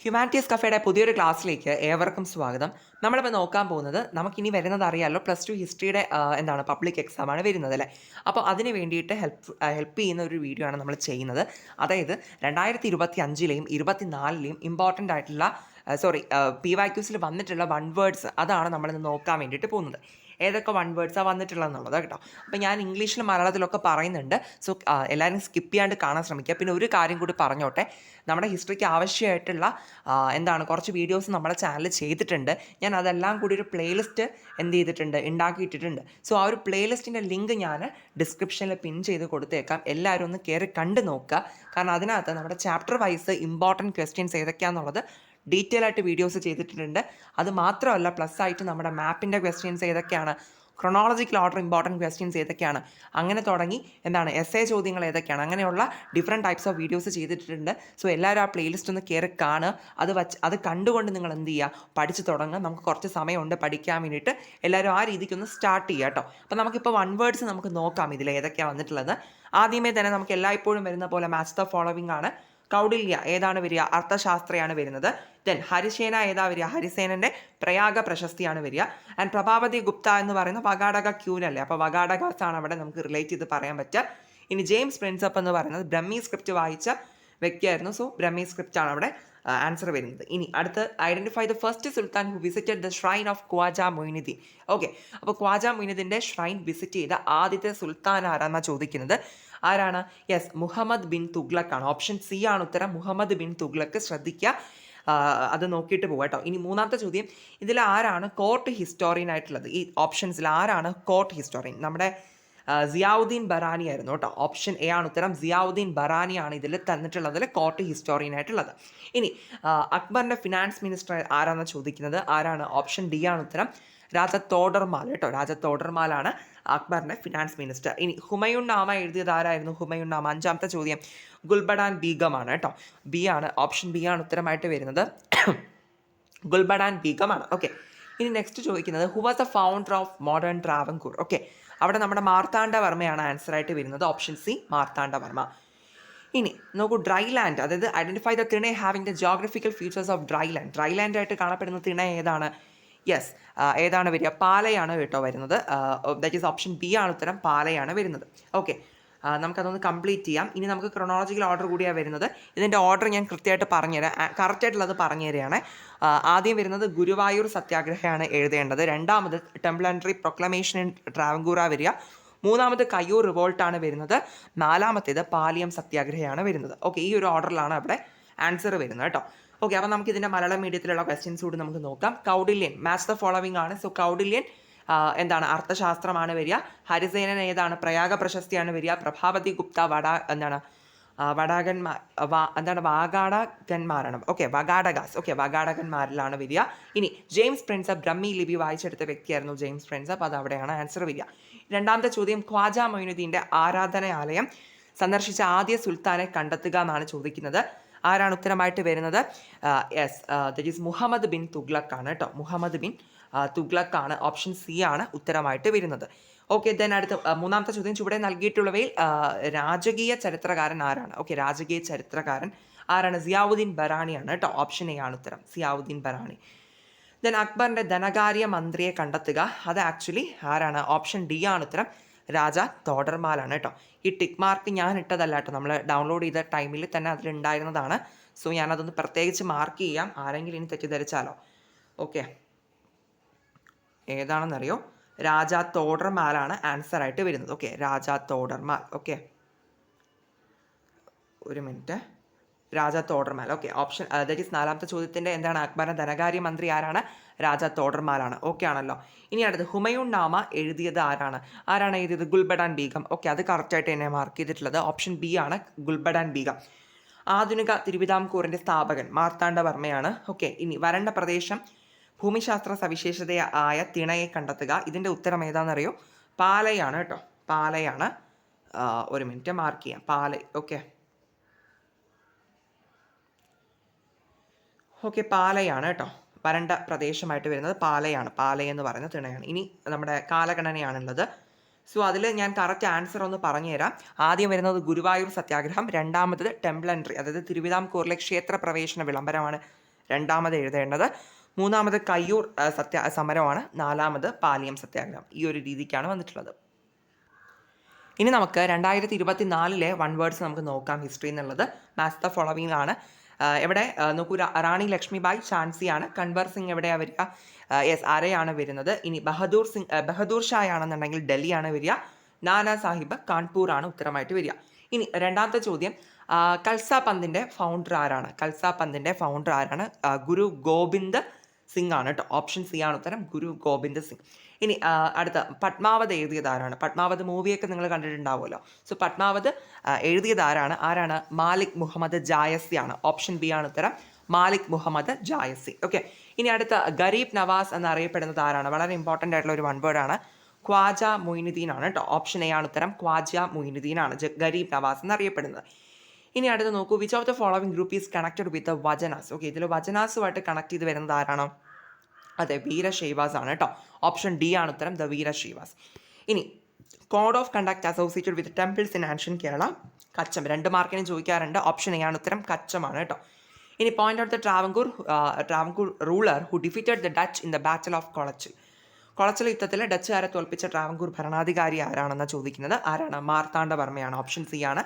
Humanities കഫേയുടെ പുതിയൊരു ക്ലാസ്സിലേക്ക് ഏവർക്കും സ്വാഗതം. നമ്മളിപ്പോൾ നോക്കാൻ പോകുന്നത് നമുക്കിനി വരുന്നത് അറിയാമല്ലോ, +2 ഹിസ്റ്ററിയുടെ പബ്ലിക് എക്സാമാണ് വരുന്നത് അല്ലേ. അപ്പോൾ അതിന് വേണ്ടിയിട്ട് ഹെൽപ്പ് ചെയ്യുന്ന ഒരു വീഡിയോ ആണ് നമ്മൾ ചെയ്യുന്നത്. അതായത് 2025-ലെയും 2024-ലെയും ഇമ്പോർട്ടൻ്റ് ആയിട്ടുള്ള PYQs വന്നിട്ടുള്ള വൺ വേർഡ്സ് അതാണ് നമ്മളിന്ന് നോക്കാൻ വേണ്ടിയിട്ട് പോകുന്നത്. ഏതൊക്കെ വൺ വേർഡ്സാണ് വന്നിട്ടുള്ളതെന്നുള്ളത് കേട്ടോ. അപ്പോൾ ഞാൻ ഇംഗ്ലീഷിലും മലയാളത്തിലൊക്കെ പറയുന്നുണ്ട്. സോ എല്ലാവരും സ്കിപ്പ് ചെയ്യാണ്ട് കാണാൻ ശ്രമിക്കുക. പിന്നെ ഒരു കാര്യം കൂടി പറഞ്ഞോട്ടെ, നമ്മുടെ ഹിസ്റ്ററിക്ക് ആവശ്യമായിട്ടുള്ള കുറച്ച് വീഡിയോസ് നമ്മുടെ ചാനലിൽ ചെയ്തിട്ടുണ്ട്. ഞാൻ അതെല്ലാം കൂടി ഒരു പ്ലേലിസ്റ്റ് ഉണ്ടാക്കിയിട്ടിട്ടുണ്ട്. സോ ആ ഒരു പ്ലേലിസ്റ്റിൻ്റെ ലിങ്ക് ഞാൻ ഡിസ്ക്രിപ്ഷനിൽ പിൻ ചെയ്ത് കൊടുത്തേക്കാം. എല്ലാവരും ഒന്ന് കയറി കണ്ട് നോക്കുക. കാരണം അതിനകത്ത് നമ്മുടെ ചാപ്റ്റർ വൈസ് ഇമ്പോർട്ടൻറ്റ് ക്വസ്റ്റ്യൻസ് ഏതൊക്കെയാണെന്നുള്ളത് ഡീറ്റെയിൽ ആയിട്ട് വീഡിയോസ് ചെയ്തിട്ടുണ്ട്. അത് മാത്രമല്ല, പ്ലസ് ആയിട്ട് നമ്മുടെ മാപ്പിൻ്റെ ക്വസ്റ്റ്യൻസ് ഏതൊക്കെയാണ്, ക്രൊണോളജിക്കൽ ഓർഡർ ഇമ്പോർട്ടൻറ്റ് ക്വസ്റ്റ്യൻസ് ഏതൊക്കെയാണ്, അങ്ങനെ തുടങ്ങി എസ്സേ ചോദ്യങ്ങൾ ഏതൊക്കെയാണ്, അങ്ങനെയുള്ള ഡിഫറെൻറ്റ് ടൈപ്സ് ഓഫ് വീഡിയോസ് ചെയ്തിട്ടുണ്ട്. സോ എല്ലാവരും ആ പ്ലേലിസ്റ്റ് ഒന്ന് കയറി കാണുക. അത് കണ്ടുകൊണ്ട് നിങ്ങൾ എന്ത് ചെയ്യുക, പഠിച്ച് തുടങ്ങുക. നമുക്ക് കുറച്ച് സമയമുണ്ട് പഠിക്കാൻ വേണ്ടിയിട്ട്. എല്ലാവരും ആ രീതിക്കൊന്ന് സ്റ്റാർട്ട് ചെയ്യുക കേട്ടോ. അപ്പോൾ നമുക്കിപ്പോൾ വൺ വേർഡ്സ് നമുക്ക് നോക്കാം ഇതിൽ ഏതൊക്കെയാണ് വന്നിട്ടുള്ളത്. ആദ്യമേ തന്നെ നമുക്ക് എല്ലായ്പ്പോഴും വരുന്ന പോലെ മാച്ച് ദ ഫോളോവിംഗ് ആണ്. കൗടില്യ ഏതാണ് വരിക? അർത്ഥശാസ്ത്രയാണ് വരുന്നത്. ദെൻ ഹരിസേന ഏതാ വരിക? ഹരിസേനൻ്റെ പ്രയാഗ പ്രശസ്തിയാണ് വരിക. ആൻഡ് പ്രഭാവതി ഗുപ്ത എന്ന് പറയുന്ന വഗാഡക ക്യൂനല്ലേ. അപ്പോൾ വഗാഡകാസ് ആണ് അവിടെ നമുക്ക് റിലേറ്റ് ചെയ്ത് പറയാൻ പറ്റുക. ഇനി ജെയിംസ് പ്രിൻസപ്പ് എന്ന് പറയുന്നത് ബ്രഹ്മി സ്ക്രിപ്റ്റ് വായിച്ച വ്യക്തിയായിരുന്നു. സോ ബ്രഹ്മി സ്ക്രിപ്റ്റ് ആണ് അവിടെ ആൻസർ വരുന്നത്. ഇനി അടുത്ത് identify the first sultan who visited the shrine of Khwaja Moinuddin. Okay, അപ്പോൾ ഖ്വാജ മൊയ്നുദ്ദീൻ്റെ ഷ്രൈൻ വിസിറ്റ് ചെയ്ത ആദ്യത്തെ സുൽത്താൻ ആരാന്നാണ് ചോദിക്കുന്നത്. ആരാണ്? യെസ്, മുഹമ്മദ് ബിൻ തുഗ്ലക്ക് ആണ്. ഓപ്ഷൻ സി ആണ് ഉത്തരം, മുഹമ്മദ് ബിൻ തുഗ്ലക്ക്. ശ്രദ്ധിക്കുക, അത് നോക്കിയിട്ട് പോകാം കേട്ടോ. ഇനി മൂന്നാമത്തെ ചോദ്യം, ഇതിൽ ആരാണ് കോർട്ട് ഹിസ്റ്റോറിയൻ ആയിട്ടുള്ളത്? ഈ ഓപ്ഷൻസിൽ ആരാണ് കോർട്ട് ഹിസ്റ്റോറിയൻ? നമ്മുടെ സിയാവുദ്ദീൻ ബറാനി ആയിരുന്നു കേട്ടോ. ഓപ്ഷൻ എ ആണ് ഉത്തരം, സിയാവുദ്ദീൻ ബറാനിയാണ് ഇതിൽ തന്നിട്ടുള്ളതിൽ കോർട്ട് ഹിസ്റ്റോറിയൻ ആയിട്ടുള്ളത്. ഇനി അക്ബറിൻ്റെ ഫിനാൻസ് മിനിസ്റ്റർ ആരാണെന്ന് ചോദിക്കുന്നത്. ആരാണ്? ഓപ്ഷൻ ഡി ആണ് ഉത്തരം, രാജ തോഡർമാൽ കേട്ടോ. രാജ തോഡർമാലാണ് അക്ബറിൻ്റെ ഫിനാൻസ് മിനിസ്റ്റർ. ഇനി ഹുമയൂൺ നാമ എഴുതിയത് ആരായിരുന്നു? ഹുമയൂൺ നാമ. അഞ്ചാമത്തെ ചോദ്യം, ഗുൽബഡാൻ ബീഗമാണ് കേട്ടോ. ബി ആണ്, ഓപ്ഷൻ ബി ആണ് ഉത്തരമായിട്ട് വരുന്നത്. ഗുൽബഡാൻ ബീഗമാണ്. ഓക്കെ, ഇനി നെക്സ്റ്റ് ചോദിക്കുന്നത്, who was the founder of modern Travancore? Okay, അവിടെ നമ്മുടെ മാർത്താണ്ഡവർമ്മയാണ് ആൻസർ ആയിട്ട് വരുന്നത്. Option C, Marthanda Varma. ഇനി നോക്കൂ, ഡ്രൈ ലാൻഡ്, അതായത് ഐഡന്റിഫൈ ദ തിണ having the geographical features of dry land. Dry land ആയിട്ട് കാണപ്പെടുന്ന തിണ ഏതാണ്? യെസ്, ഏതാണ് വരിക? പാലയാണ് കേട്ടോ വരുന്നത്. ദാറ്റ് ഈസ് ഓപ്ഷൻ ബി ആണ് ഉത്തരം, പാലയാണ് വരുന്നത്. ഓക്കെ, നമുക്കതൊന്ന് കംപ്ലീറ്റ് ചെയ്യാം. ഇനി നമുക്ക് ക്രൊണോളജിക്കൽ ഓർഡർ കൂടിയാണ് വരുന്നത്. ഇതിൻ്റെ ഓർഡർ ഞാൻ കൃത്യമായിട്ട് പറഞ്ഞുതരാം, കറക്റ്റായിട്ടുള്ളത് പറഞ്ഞു തരികയാണ്. ആദ്യം വരുന്നത് ഗുരുവായൂർ സത്യാഗ്രഹമാണ് എഴുതേണ്ടത്. രണ്ടാമത് ടെംപ്ലൻട്രി പ്രൊക്ലമേഷൻ ഇൻ ട്രാവൻകൂറ വരിക. മൂന്നാമത് കയ്യൂർ റിവോൾട്ടാണ് വരുന്നത്. നാലാമത്തേത് പാലിയം സത്യാഗ്രഹമാണ് വരുന്നത്. ഓക്കെ, ഈ ഒരു ഓർഡറിലാണ് അവിടെ ആൻസർ വരുന്നത് കേട്ടോ. ഓക്കെ, അപ്പോൾ നമുക്ക് ഇതിൻ്റെ മലയാളം മീഡിയത്തിലുള്ള ക്വസ്റ്റ്യൻസ് കൂടി നമുക്ക് നോക്കാം. കൗടില്യൻ മാച്ച് ദ ഫോളോവിംഗ് ആണ്. സോ കൗടില്യൻ അർത്ഥശാസ്ത്രമാണ് വരിക. ഹരിസേനൻ ഏതാണ്? പ്രയാഗ പ്രശസ്തിയാണ് വരിക. പ്രഭാവതി ഗുപ്ത വാഗാടകന്മാരാണ്. ഓക്കെ, വഗാഡകാസ്. ഓക്കെ, വഗാഡകന്മാരിലാണ് വരിക. ഇനി ജെയിംസ് പ്രിൻസപ്പ് ബ്രഹ്മി ലിപി വായിച്ചെടുത്ത വ്യക്തിയായിരുന്നു ജെയിംസ് പ്രിൻസപ്പ്. അത് അവിടെയാണ് ആൻസർ വരിക. രണ്ടാമത്തെ ചോദ്യം, ഖ്വാജ മൊയ്നുദ്ദീൻ്റെ ആരാധനാലയം സന്ദർശിച്ച ആദ്യ സുൽത്താനെ കണ്ടെത്തുക എന്നാണ് ചോദിക്കുന്നത്. ആരാണ് ഉത്തരമായിട്ട് വരുന്നത്? Yes, that is Muhammad bin Tughlaq ആണ് കേട്ടോ. മുഹമ്മദ് ബിൻ തുഗ്ലക്ക് ആണ്. ഓപ്ഷൻ സി ആണ് ഉത്തരമായിട്ട് വരുന്നത്. ഓക്കെ, ദെൻ അടുത്ത മൂന്നാമത്തെ ചോദ്യം, ചുവടെ നൽകിയിട്ടുള്ളവയിൽ രാജകീയ ചരിത്രകാരൻ ആരാണ്? ഓക്കെ, രാജകീയ ചരിത്രകാരൻ ആരാണ്? സിയാവുദ്ദീൻ ബറാണിയാണ് കേട്ടോ. ഓപ്ഷൻ എ ആണ് ഉത്തരം, സിയാവുദ്ദീൻ ബറാണി. ദെൻ അക്ബറിൻ്റെ ധനകാര്യ മന്ത്രിയെ കണ്ടെത്തുക. അത് ആക്ച്വലി ആരാണ്? ഓപ്ഷൻ ഡി ആണ് ഉത്തരം, രാജ തോഡർമാലാണ് കേട്ടോ. ഈ ടിക്ക് മാർക്ക് ഞാൻ ഇട്ടതല്ല കേട്ടോ, നമ്മൾ ഡൗൺലോഡ് ചെയ്ത ടൈമിൽ തന്നെ അതിലുണ്ടായിരുന്നതാണ്. സോ ഞാനതൊന്ന് പ്രത്യേകിച്ച് മാർക്ക് ചെയ്യാം, ആരെങ്കിലും ഇനി തെറ്റിദ്ധരിച്ചാലോ. ഓക്കെ, ഏതാണെന്നറിയോ? രാജ തോഡർമാലാണ് ആൻസർ ആയിട്ട് വരുന്നത്. ഓക്കെ, രാജ തോഡർമാൽ. ഓക്കെ, ഒരു minute, Raja Todarmal. Okay, option that is നാലാമത്തെ ചോദ്യത്തിൻ്റെ അക്ബറിൻ്റെ ധനകാര്യ മന്ത്രി ആരാണ്? രാജ തോഡർമാലാണ്. ഓക്കെ ആണല്ലോ. ഇനി അടുത്ത് ഹുമയൂൺ നാമ എഴുതിയത് ആരാണ്? ആരാണ് എഴുതിയത്? ഗുൽബഡാൻ ബീഗം. ഓക്കെ, അത് കറക്റ്റായിട്ട് തന്നെ മാർക്ക് ചെയ്തിട്ടുള്ളത്. ഓപ്ഷൻ ബി ആണ്, ഗുൽബഡാൻ ബീഗം. ആധുനിക തിരുവിതാംകൂറിൻ്റെ സ്ഥാപകൻ മാർത്താണ്ഡവർമ്മയാണ്. ഓക്കെ, ഇനി വരണ്ട പ്രദേശം ഭൂമിശാസ്ത്ര സവിശേഷതയായ തിണയെ കണ്ടെത്തുക. ഇതിൻ്റെ ഉത്തരം ഏതാണെന്നറിയോ? പാലയാണ് കേട്ടോ, പാലയാണ്. ഒരു മിനിറ്റ് മാർക്ക് ചെയ്യാം, പാല. ഓക്കെ, ഓക്കെ, പാലയാണ് കേട്ടോ. വരണ്ട പ്രദേശമായിട്ട് വരുന്നത് പാലയാണ്. പാലയെന്ന് പറയുന്ന തിണയാണ്. ഇനി നമ്മുടെ കാലഗണനയാണുള്ളത്. സോ അതിൽ ഞാൻ കറക്റ്റ് ആൻസർ ഒന്ന് പറഞ്ഞുതരാം. ആദ്യം വരുന്നത് ഗുരുവായൂർ സത്യാഗ്രഹം. രണ്ടാമത് ടെംപ്ലൻട്രി, അതായത് തിരുവിതാംകൂറിലെ ക്ഷേത്ര പ്രവേശന വിളംബരമാണ് രണ്ടാമത് എഴുതേണ്ടത്. മൂന്നാമത് കയ്യൂർ സമരമാണ്. നാലാമത് പാലിയം സത്യാഗ്രഹം. ഈ ഒരു രീതിക്കാണ് വന്നിട്ടുള്ളത്. ഇനി നമുക്ക് 2024 വൺ വേർഡ്സ് നമുക്ക് നോക്കാം ഹിസ്റ്ററി എന്നുള്ളത്. മാച്ച് ദ ഫോളോവിംഗ് ആണ്. എവിടെ നോക്കൂ, റാണി ലക്ഷ്മിബായി ഝാൻസിയാണ്. കൺവർ സിംഗ് എവിടെയാണ് വരിക? യെസ്, ആരെയാണ് വരുന്നത്? ഇനി ബഹദൂർ ഷാ ആണെന്നുണ്ടെങ്കിൽ ഡൽഹിയാണ് വരിക. നാനാ സാഹിബ് കാൺപൂർ ആണ് ഉത്തരമായിട്ട് വരിക. ഇനി രണ്ടാമത്തെ ചോദ്യം, കൽസാ പന്തിൻ്റെ ഫൗണ്ടർ ആരാണ്? കൽസാ പന്തിൻ്റെ ഫൗണ്ടർ ആരാണ്? ഗുരു ഗോബിന്ദ് സിംഗ് ആണ് കേട്ടോ. ഓപ്ഷൻ സി ആണ് ഉത്തരം, ഗുരു ഗോബിന്ദ് സിംഗ്. ഇനി അടുത്ത പത്മാവത് എഴുതിയത് ആരാണ്? പത്മാവത് മൂവിയൊക്കെ നിങ്ങൾ കണ്ടിട്ടുണ്ടാവുമല്ലോ. സോ പത്മാവത് എഴുതിയത് ആരാണ്? മാലിക് മുഹമ്മദ് ജായസി ആണ്. ഓപ്ഷൻ ബി ആണ് ഉത്തരം, മാലിക് മുഹമ്മദ് ജായസി. ഓക്കെ. ഇനി അടുത്ത ഗരീബ് നവാസ് എന്നറിയപ്പെടുന്നത് ആരാണ്? വളരെ ഇമ്പോർട്ടൻ്റ് ആയിട്ടുള്ള ഒരു വൺ വേർഡാണ്. ഖ്വാജ മൊയിനുദ്ദീൻ ആണ് കേട്ടോ. ഓപ്ഷൻ എ ആണ് ഉത്തരം, ഖ്വാജ മൊയിനുദ്ദീൻ ആണ് ഗരീബ് നവാസ് എന്നറിയപ്പെടുന്നത്. ഇനി അടുത്ത് നോക്കൂ, which of the following group is connected with vachanas? Okay, ഇതിൽ വജനാസുമായിട്ട് കണക്ട് ചെയ്ത് വരുന്നത് ആരാണോ? അതെ, വീരശൈവാസ് ആണ് കേട്ടോ. ഓപ്ഷൻ ഡി ആണ് ഉത്തരം, ദ വീരശൈവാസ്. ഇനി code of conduct associated with temples in ancient Kerala? കച്ചം. 2 മാർക്കിനും ചോദിക്കാറുണ്ട്. ഓപ്ഷൻ എ ആണ് ഉത്തരം, കച്ചമാണ് കേട്ടോ. ഇനി point out the Travancore ruler who defeated the Dutch in the battle of Colachel? Colachel യുദ്ധത്തിൽ ഡച്ചുകാരെ തോൽപ്പിച്ച ട്രാവൻകൂർ ഭരണാധികാരി ആരാണെന്ന് ചോദിക്കുന്നത്. ആരാണ്? മാർത്താണ്ഡവർമ്മയാണ്. ഓപ്ഷൻ സി ആണ്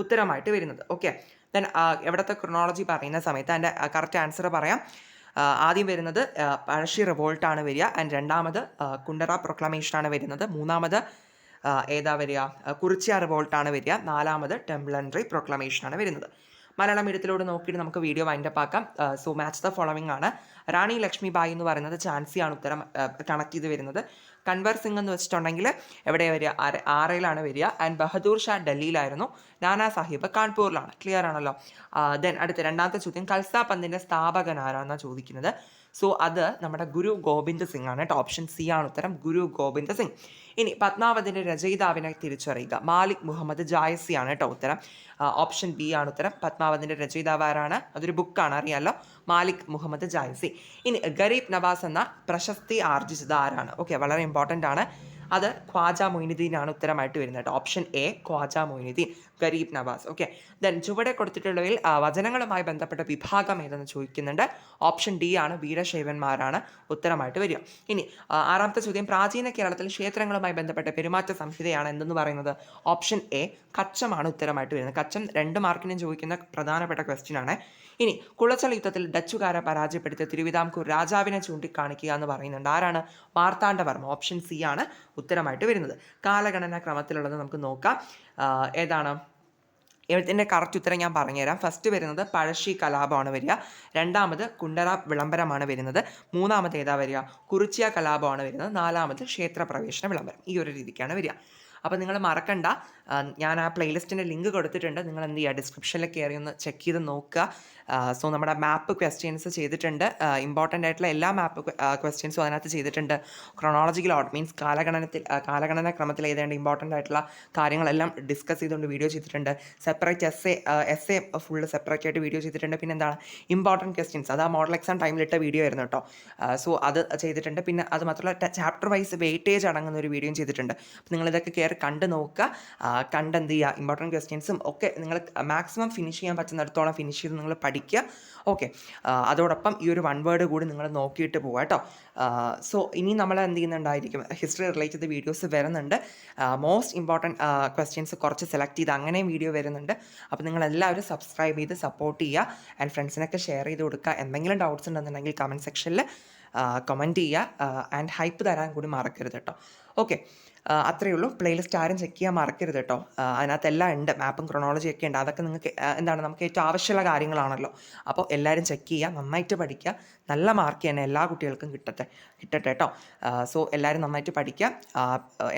ഉത്തരമായിട്ട് വരുന്നത്. ഓക്കെ. ദെൻ എവിടുത്തെ ക്രൊണോളജി പറയുന്ന സമയത്ത് അതിൻ്റെ കറക്റ്റ് ആൻസർ പറയാം. ആദ്യം വരുന്നത് പഴശ്ശി റിവോൾട്ടാണ് വരിക. ആൻഡ് രണ്ടാമത് കുണ്ടറ പ്രൊക്ലമേഷനാണ് വരുന്നത്. മൂന്നാമത് ഏതാ വരിക? കുറിച്യ റിവോൾട്ടാണ് വരിക. നാലാമത് ടെംപ്ലൻട്രി പ്രൊക്ലമേഷനാണ് വരുന്നത്. മലയാളം എഴുത്തിലൂടെ നോക്കിയിട്ട് നമുക്ക് വീഡിയോ വൈൻഡപ്പ് ആക്കാം. സോ മാച്ച് ദ ഫോളോവിംഗ് ആണ്. റാണി ലക്ഷ്മിബായി എന്ന് പറയുന്നത് ഝാൻസിയാണ് ഉത്തരം കണക്ട് ചെയ്ത് വരുന്നത്. കൺവർ സിംഗ് എന്ന് വെച്ചിട്ടുണ്ടെങ്കിൽ എവിടെയാണ് വരിക? ആറയിലാണ് വരിക. ആൻഡ് ബഹദൂർ ഷാ ഡൽഹിയിലായിരുന്നു. നാനാ സാഹിബ് കാൺപൂരിലാണ്. ക്ലിയർ ആണല്ലോ. ദെൻ അടുത്ത രണ്ടാമത്തെ ചോദ്യം, കൽസാ പന്തിൻ്റെ സ്ഥാപകൻ ആരാണെന്നാണ് ചോദിക്കുന്നത്. സോ അത് നമ്മുടെ ഗുരു ഗോബിന്ദ് സിംഗ് ആണ് കേട്ടോ. ഓപ്ഷൻ സി ആണ് ഉത്തരം, ഗുരു ഗോബിന്ദ് സിംഗ്. ഇനി പത്മാവതിൻ്റെ രചയിതാവിനെ തിരിച്ചറിയുക. മാലിക് മുഹമ്മദ് ജായസി ആണ് കേട്ടോ ഉത്തരം. ഓപ്ഷൻ ബി ആണ് ഉത്തരം, പത്മാവതിൻ്റെ രചയിതാവ് ആരാണ്? അതൊരു ബുക്കാണ്, അറിയാമല്ലോ, മാലിക് മുഹമ്മദ് ജായസി. ഇനി ഗരീബ് നവാസ് എന്ന പ്രശസ്തി ആർജിച്ചത് ആരാണ്? ഓക്കെ, വളരെ ഇമ്പോർട്ടൻ്റ് ആണ്. അത് ഖ്വാജ മൊയിനുദ്ദീൻ ആണ് ഉത്തരമായിട്ട് വരുന്നത് കേട്ടോ. Option A, Khwaja Moinuddin, Garib Nawaz. Okay. Then ചുവടെ കൊടുത്തിട്ടുള്ളവയിൽ വചനങ്ങളുമായി ബന്ധപ്പെട്ട വിഭാഗം ഏതെന്ന് ചോദിക്കുന്നുണ്ട്. ഓപ്ഷൻ ഡി ആണ്, വീരശൈവന്മാരാണ് ഉത്തരമായിട്ട് വരിക. ഇനി ആറാമത്തെ ചോദ്യം, പ്രാചീന കേരളത്തിൽ ക്ഷേത്രങ്ങളുമായി ബന്ധപ്പെട്ട പെരുമാറ്റ സംഹിതയാണ് എന്തെന്ന് പറയുന്നത്. ഓപ്ഷൻ എ, കച്ചമാണ് ഉത്തരമായിട്ട് വരുന്നത്. കച്ചം 2 മാർക്കിനും ചോദിക്കുന്ന പ്രധാനപ്പെട്ട ക്വസ്റ്റ്യൻ ആണ്. ഇനി കുളച്ചൽ യുദ്ധത്തിൽ ഡച്ചുകാരെ പരാജയപ്പെടുത്തിയ തിരുവിതാംകൂർ രാജാവിനെ ചൂണ്ടിക്കാണിക്കുക എന്ന് പറയുന്നുണ്ട്. ആരാണ്? മാർത്താണ്ഡവർമ്മ. ഓപ്ഷൻ സി ആണ് ഉത്തരമായിട്ട് വരുന്നത്. കാലഗണന ക്രമത്തിലുള്ളത് നമുക്ക് നോക്കാം. ഏതാണ്? ഇതിൻ്റെ കറക്റ്റ് ഉത്തരം ഞാൻ പറഞ്ഞുതരാം. ഫസ്റ്റ് വരുന്നത് പഴശ്ശി കലാപമാണ് വരിക. രണ്ടാമത് കുണ്ടറ വിളംബരമാണ് വരുന്നത്. മൂന്നാമത് ഏതാ വരിക? കുറിച്യ കലാപമാണ് വരുന്നത്. നാലാമത് ക്ഷേത്രപ്രവേശന വിളംബരം. ഈ ഒരു രീതിക്കാണ് വരിക. അപ്പോൾ നിങ്ങൾ മറക്കണ്ട, ഞാൻ ആ പ്ലേലിസ്റ്റിൻ്റെ ലിങ്ക് കൊടുത്തിട്ടുണ്ട്. നിങ്ങൾ എന്ത് ചെയ്യുക, ഡിസ്ക്രിപ്ഷനിൽ കയറി ഒന്ന് ചെക്ക് ചെയ്ത് നോക്കുക. സോ നമ്മുടെ മാപ്പ് ക്വസ്റ്റ്യൻസ് ചെയ്തിട്ടുണ്ട്. ഇമ്പോർട്ടൻ്റ് ആയിട്ടുള്ള എല്ലാ മാപ്പ് ക്വസ്റ്റ്യൻസും അതിനകത്ത് ചെയ്തിട്ടുണ്ട്. ക്രൊണോളജിക്കൽ ഓർഡർ മീൻസ് കാലഗണന ക്രമത്തിൽ എഴുതേണ്ട ഇമ്പോർട്ടൻ്റ് ആയിട്ടുള്ള കാര്യങ്ങളെല്ലാം ഡിസ്കസ് ചെയ്തുകൊണ്ട് വീഡിയോ ചെയ്തിട്ടുണ്ട്. Separate S A full separate ആയിട്ട് വീഡിയോ ചെയ്തിട്ടുണ്ട്. പിന്നെ എന്താണ് ഇമ്പോർട്ടൻറ്റ് ക്വസ്റ്റ്യൻസ്, അത് ആ മോഡൽ എക്സാം ടൈമിലിട്ട വീഡിയോ ആയിരുന്നു കേട്ടോ. സോ അത് ചെയ്തിട്ടുണ്ട്. പിന്നെ അത് മാത്രമല്ല ചാപ്റ്റർ വൈസ് വെയിറ്റേജ് അടങ്ങുന്ന ഒരു വീഡിയോയും ചെയ്തിട്ടുണ്ട്. അപ്പോൾ നിങ്ങളിതൊക്കെ കയറി കണ്ട് നോക്കുക. കണ്ടെന്ത് ചെയ്യുക, ഇമ്പോർട്ടൻറ്റ് ക്വസ്റ്റ്യൻസും ഒക്കെ നിങ്ങൾ മാക്സിമം ഫിനിഷ് ചെയ്യാൻ പറ്റുന്നിടത്തോളം ഫിനിഷ് ചെയ്ത് നിങ്ങൾ പഠിക്കുക. ഓക്കെ. അതോടൊപ്പം ഈ ഒരു വൺ വേർഡ് കൂടി നിങ്ങൾ നോക്കിയിട്ട് പോവുക കേട്ടോ. സോ ഇനി നമ്മൾ എന്ത് ചെയ്യുന്നുണ്ടായിരിക്കും, ഹിസ്റ്ററി റിലേറ്റഡ് വീഡിയോസ് വരുന്നുണ്ട്. മോസ്റ്റ് ഇമ്പോർട്ടൻറ്റ് ക്വസ്റ്റ്യൻസ് കുറച്ച് സെലക്ട് ചെയ്ത് അങ്ങനെയും വീഡിയോ വരുന്നുണ്ട്. അപ്പോൾ നിങ്ങളെല്ലാവരും സബ്സ്ക്രൈബ് ചെയ്ത് സപ്പോർട്ട് ചെയ്യുക. ആൻഡ് ഫ്രണ്ട്സിനൊക്കെ ഷെയർ ചെയ്ത് കൊടുക്കുക. എന്തെങ്കിലും ഡൗട്ട്സ് ഉണ്ടെന്നുണ്ടെങ്കിൽ കമൻറ്റ് സെക്ഷനിൽ കമൻറ്റ് ചെയ്യുക. ആൻഡ് ഹൈപ്പ് തരാൻ കൂടി മറക്കരുത് കേട്ടോ. ഓക്കെ, അത്രയേ ഉള്ളൂ. പ്ലേലിസ്റ്റ് ആരും ചെക്ക് ചെയ്യാൻ മറക്കരുത് കേട്ടോ. അതിനകത്തെല്ലാം ഉണ്ട്, മാപ്പും ക്രൊണോളജി ഒക്കെ ഉണ്ട്. അതൊക്കെ നിങ്ങൾക്ക് എന്താണ് നമുക്ക് ഏറ്റവും ആവശ്യമുള്ള കാര്യങ്ങളാണല്ലോ. അപ്പോൾ എല്ലാവരും ചെക്ക് ചെയ്യുക, നന്നായിട്ട് പഠിക്കുക. നല്ല മാർക്ക് തന്നെ എല്ലാ കുട്ടികൾക്കും കിട്ടട്ടെ കേട്ടോ. സോ എല്ലാവരും നന്നായിട്ട് പഠിക്കുക.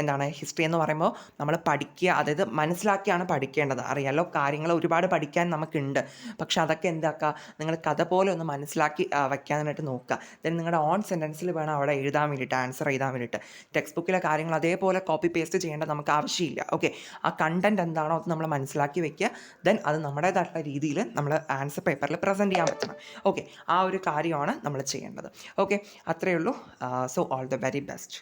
എന്താണ് ഹിസ്റ്ററി എന്ന് പറയുമ്പോൾ നമ്മൾ പഠിക്കുക, അതായത് മനസ്സിലാക്കിയാണ് പഠിക്കേണ്ടത്. അറിയാമല്ലോ, കാര്യങ്ങൾ ഒരുപാട് പഠിക്കാൻ നമുക്കുണ്ട്. പക്ഷെ അതൊക്കെ എന്താക്കുക, നിങ്ങൾ കഥ പോലെ ഒന്ന് മനസ്സിലാക്കി വയ്ക്കാനായിട്ട് നോക്കുക. ദെൻ നിങ്ങളുടെ ഓൺ സെൻറ്റൻസിൽ വേണം അവിടെ എഴുതാൻ വേണ്ടിയിട്ട്, ആൻസർ എഴുതാൻ വേണ്ടിയിട്ട്. ടെക്സ്റ്റ് ബുക്കിലെ കാര്യങ്ങൾ അതേപോലെ കോപ്പി പേസ്റ്റ് ചെയ്യേണ്ട നമുക്ക് ആവശ്യമില്ല. ഓക്കെ, ആ കണ്ടൻറ്റ് എന്താണോ അത് നമ്മൾ മനസ്സിലാക്കി വെക്കുക. ദെൻ അത് നമ്മുടേതായിട്ടുള്ള രീതിയിൽ നമ്മൾ ആൻസർ പേപ്പറിൽ പ്രസൻറ്റ് ചെയ്യാൻ പറ്റണം. ഓക്കെ, ആ ഒരു കാര്യമാണ് നമ്മൾ ചെയ്യേണ്ടത്. ഓക്കെ, അത്രയേ ഉള്ളൂ. So all the very best.